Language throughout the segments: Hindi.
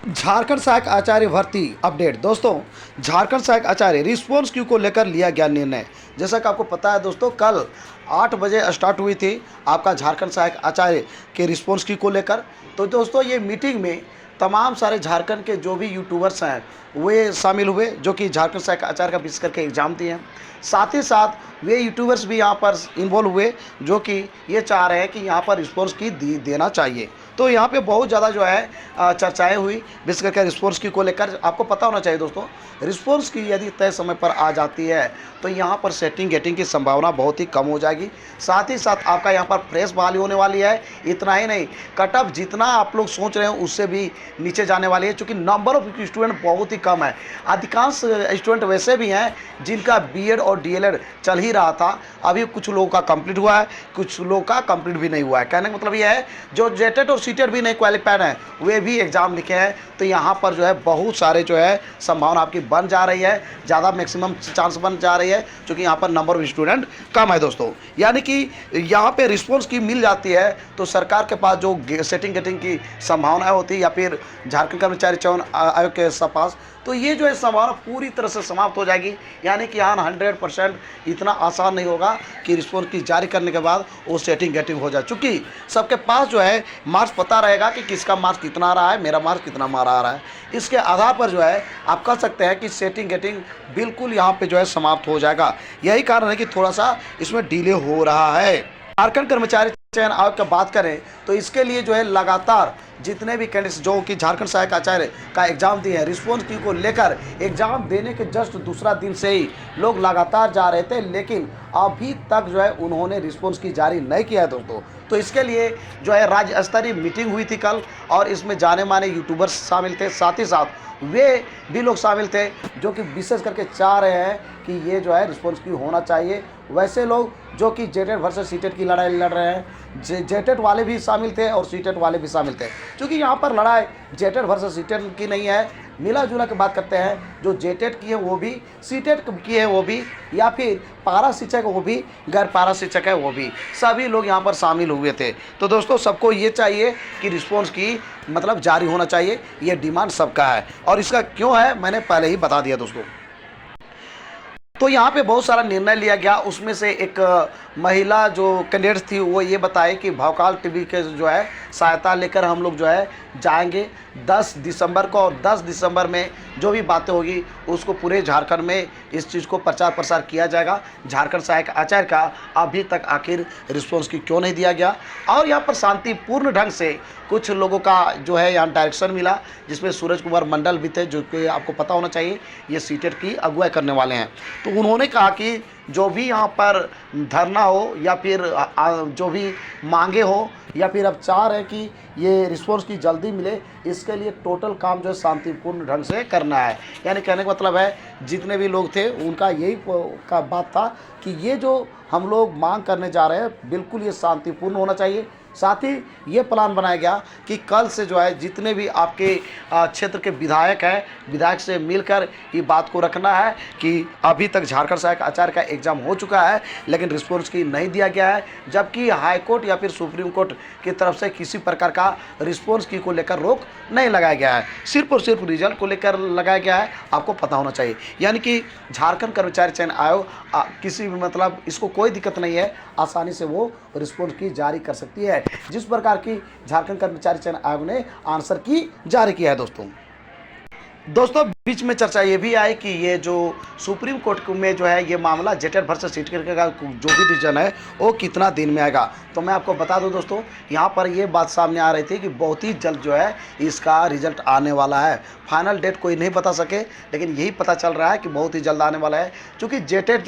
झारखंड सहायक आचार्य भर्ती अपडेट। दोस्तों, झारखंड सहायक आचार्य रिस्पॉन्स क्यू को लेकर लिया गया निर्णय। जैसा कि आपको पता है दोस्तों, कल 8 बजे स्टार्ट हुई थी आपका झारखंड सहायक आचार्य के रिस्पॉन्स क्यू को लेकर। तो दोस्तों, ये मीटिंग में तमाम सारे झारखंड के जो भी यूट्यूबर्स हैं वे शामिल हुए, जो कि झारखंड सहायक आचार्य का विशेष करके एग्ज़ाम दिए हैं। साथ ही साथ वे यूट्यूबर्स भी यहाँ पर इन्वॉल्व हुए, जो कि ये चाह रहे हैं कि यहाँ पर रिस्पॉन्स की देना चाहिए। तो यहाँ पे बहुत ज़्यादा जो है चर्चाएं हुई, विशेष करके रिस्पॉन्स की को लेकर। आपको पता होना चाहिए दोस्तों, रिस्पॉन्स की यदि तय समय पर आ जाती है तो यहाँ पर सेटिंग गेटिंग की संभावना बहुत ही कम हो जाएगी। साथ ही साथ आपका यहाँ पर फ्रेश बहाली होने वाली है। इतना ही नहीं, कट ऑफ जितना आप लोग सोच रहे हैं उससे भी नीचे जाने वाली है, क्योंकि नंबर ऑफ स्टूडेंट बहुत ही कम है। अधिकांश स्टूडेंट वैसे भी हैं जिनका बीएड और डीएलएड चल ही रहा था। अभी कुछ लोगों का कंप्लीट हुआ है, कुछ लोगों का कंप्लीट भी नहीं हुआ है। कहने का मतलब यह है, जो जेटेट और सीटेट भी नहीं क्वालिफाइड हैं वे भी एग्ज़ाम लिखे हैं। तो यहाँ पर जो है बहुत सारे जो है संभावना आपकी बन जा रही है, ज़्यादा मैक्सिमम चांस बन जा रही है, क्योंकि यहाँ पर नंबर ऑफ स्टूडेंट कम है दोस्तों। यानी कि यहाँ पे रिस्पॉन्स की मिल जाती है तो सरकार के पास जो सेटिंग गेटिंग की संभावनाएं होती है, या फिर झारखंड कर्मचारी चयन आयोग के पास, तो ये जो है संभावना पूरी तरह से समाप्त हो जाएगी। यानी कि यहाँ 100% इतना आसान नहीं होगा कि रिस्पॉन्स की जारी करने के बाद वो सेटिंग गेटिंग हो जाए, चूँकि सबके पास जो है मार्क्स पता रहेगा कि किसका मार्क्स कितना आ रहा है, मेरा मार्क्स कितना आ रहा है। इसके आधार पर जो है आप कह सकते हैं कि सेटिंग गेटिंग बिल्कुल यहाँ पे जो है समाप्त हो जाएगा। यही कारण है कि थोड़ा सा इसमें डिले हो रहा है। झारखंड कर्मचारी चयन आयोग की बात करें तो इसके लिए जो है लगातार जितने भी कैंडिडेट्स जो कि झारखंड सहायक आचार्य का एग्जाम दिए हैं, रिस्पॉन्स क्यू को लेकर एग्जाम देने के जस्ट दूसरा दिन से ही लोग लगातार जा रहे थे, लेकिन अभी तक जो है उन्होंने रिस्पॉन्स की जारी नहीं किया है दोस्तों। तो इसके लिए जो है राज्य स्तरीय मीटिंग हुई थी कल, और इसमें जाने माने यूट्यूबर्स शामिल थे। साथ ही साथ वे भी लोग शामिल थे जो कि विशेष करके चाह रहे हैं कि ये जो है रिस्पॉन्स क्यू होना चाहिए। वैसे लोग जो कि जेटेट वर्सेस सीटेट की लड़ाई लड़ रहे हैं, जेटेट वाले भी शामिल थे और सीटेट वाले भी शामिल थे, क्योंकि यहाँ पर लड़ाई जेटेट वर्सेस सीटेट की नहीं है। मिला जुला के बात करते हैं, जो जेटेट की है वो भी, सीटेट की है वो भी, या फिर पारा शिक्षक वो भी, गैर पारा शिक्षक है वो भी, सभी लोग यहाँ पर शामिल हुए थे। तो दोस्तों, सबको ये चाहिए कि रिस्पॉन्स की मतलब जारी होना चाहिए, ये डिमांड सबका है। और इसका क्यों है मैंने पहले ही बता दिया दोस्तों। तो यहाँ पे बहुत सारा निर्णय लिया गया। उसमें से एक महिला जो कैंडिडेट थी वो ये बताए कि भवकाल टीवी के जो है सहायता लेकर हम लोग जो है जाएंगे 10 दिसंबर को, और 10 दिसंबर में जो भी बातें होगी उसको पूरे झारखंड में इस चीज़ को प्रचार प्रसार किया जाएगा। झारखंड सहायक आचार्य का अभी तक आखिर रिस्पॉन्स की क्यों नहीं दिया गया। और यहाँ पर शांतिपूर्ण ढंग से कुछ लोगों का जो है यहाँ डायरेक्शन मिला, जिसमें सूरज कुमार मंडल भी थे, जो कि आपको पता होना चाहिए ये सीटेट की अगुवाई करने वाले हैं। तो उन्होंने कहा कि जो भी यहाँ पर धरना हो या फिर जो भी मांगे हो, या फिर अब चाह रहे हैं कि ये रिस्पॉन्स की जल्दी मिले, इसके लिए टोटल काम जो है शांतिपूर्ण ढंग से करना है। यानी कहने का मतलब है, जितने भी लोग थे उनका यही का बात था कि ये जो हम लोग मांग करने जा रहे हैं बिल्कुल ये शांतिपूर्ण होना चाहिए। साथ ही ये प्लान बनाया गया कि कल से जो है जितने भी आपके क्षेत्र के विधायक हैं, विधायक से मिलकर ये बात को रखना है कि अभी तक झारखंड सहायक आचार्य का एग्ज़ाम हो चुका है लेकिन रिस्पॉन्स की नहीं दिया गया है, जबकि हाई कोर्ट या फिर सुप्रीम कोर्ट की तरफ से किसी प्रकार का रिस्पॉन्स की को लेकर रोक नहीं लगाया गया है, सिर्फ और सिर्फ रिजल्ट को लेकर लगाया गया है। आपको पता होना चाहिए। यानी कि झारखंड कर्मचारी चयन आयोग किसी भी मतलब इसको कोई दिक्कत नहीं है, आसानी से वो रिस्पॉन्स की जारी कर सकती है, जिस प्रकार की झारखंड कर्मचारी चयन आयोग ने आंसर की जारी किया है दोस्तों। बीच में चर्चा ये भी आई कि ये जो सुप्रीम कोर्ट में जो है ये मामला जेटेट वर्सेस सीटेट का जो भी डिसीजन है वो कितना दिन में आएगा। तो मैं आपको बता दूं दोस्तों, यहाँ पर ये बात सामने आ रही थी कि बहुत ही जल्द जो है इसका रिजल्ट आने वाला है। फाइनल डेट कोई नहीं बता सके, लेकिन यही पता चल रहा है कि बहुत ही जल्द आने वाला है, क्योंकि जेटेट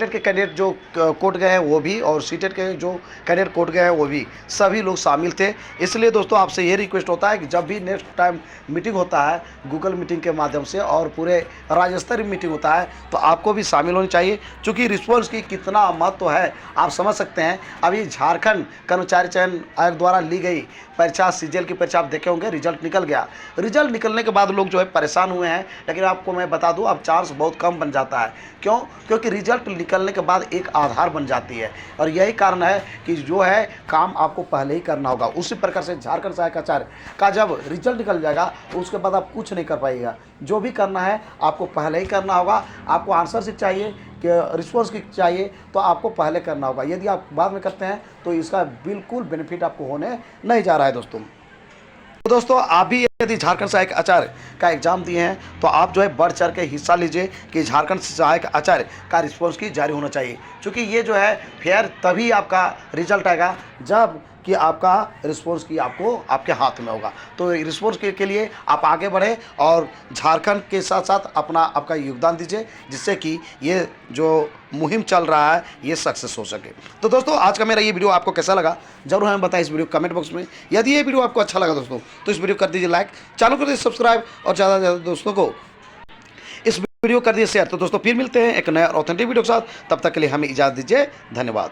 के कैंडिडेट जो कोर्ट गए हैं वो भी, और सीटेट के जो कैंडिडेट कोर्ट गए हैं वो भी, सभी लोग शामिल थे। इसलिए दोस्तों आपसे ये रिक्वेस्ट होता है कि जब भी नेक्स्ट टाइम मीटिंग होता है गूगल मीटिंग के माध्यम माध्यम से और पूरे राज्य स्तरीय मीटिंग होता है, तो आपको भी शामिल होनी चाहिए। चूँकि रिस्पॉन्स की कितना महत्व है आप समझ सकते हैं। अभी झारखंड कर्मचारी चयन आयोग द्वारा ली गई परीक्षा, सीजीएल की परीक्षा आप देखे होंगे, रिजल्ट निकल गया। रिजल्ट निकलने के बाद लोग जो है परेशान हुए हैं, लेकिन आपको मैं बता दूं अब चांस बहुत कम बन जाता है। क्यों? क्योंकि रिजल्ट निकलने के बाद एक आधार बन जाती है, और यही कारण है कि जो है काम आपको पहले ही करना होगा। उसी प्रकार से झारखंड सहायक आचार्य का जब रिजल्ट निकल जाएगा तो उसके बाद आप कुछ नहीं कर पाइएगा। जो भी करना है आपको पहले ही करना होगा। आपको आंसर शीट चाहिए कि रिस्पॉन्स की चाहिए, तो आपको पहले करना होगा। यदि आप बाद में करते हैं तो इसका बिल्कुल बेनिफिट आपको होने नहीं जा रहा है दोस्तों। तो दोस्तों आप भी यदि झारखंड सहायक आचार्य का एग्जाम दिए हैं तो आप जो है बढ़ चढ़ के हिस्सा लीजिए कि झारखंड सहायक आचार्य का रिस्पॉन्स की जारी होना चाहिए। क्योंकि ये जो है फेयर तभी आपका रिजल्ट आएगा जब कि आपका रिस्पॉन्स की आपको आपके हाथ में होगा। तो रिस्पॉन्स के लिए आप आगे बढ़ें और झारखंड के साथ साथ अपना आपका योगदान दीजिए, जिससे कि ये जो मुहिम चल रहा है ये सक्सेस हो सके। तो दोस्तों आज का मेरा ये वीडियो आपको कैसा लगा जरूर हमें बताएं इस वीडियो कमेंट बॉक्स में। यदि ये वीडियो आपको अच्छा लगा दोस्तों तो इस वीडियो कर दीजिए लाइक, चैनल कर दीजिए सब्सक्राइब और ज़्यादा से ज़्यादा दोस्तों को इस वीडियो कर दीजिए शेयर। तो दोस्तों फिर मिलते हैं एक नया और ऑथेंटिक वीडियो के साथ, तब तक के लिए हमें इजाज़त दीजिए। धन्यवाद।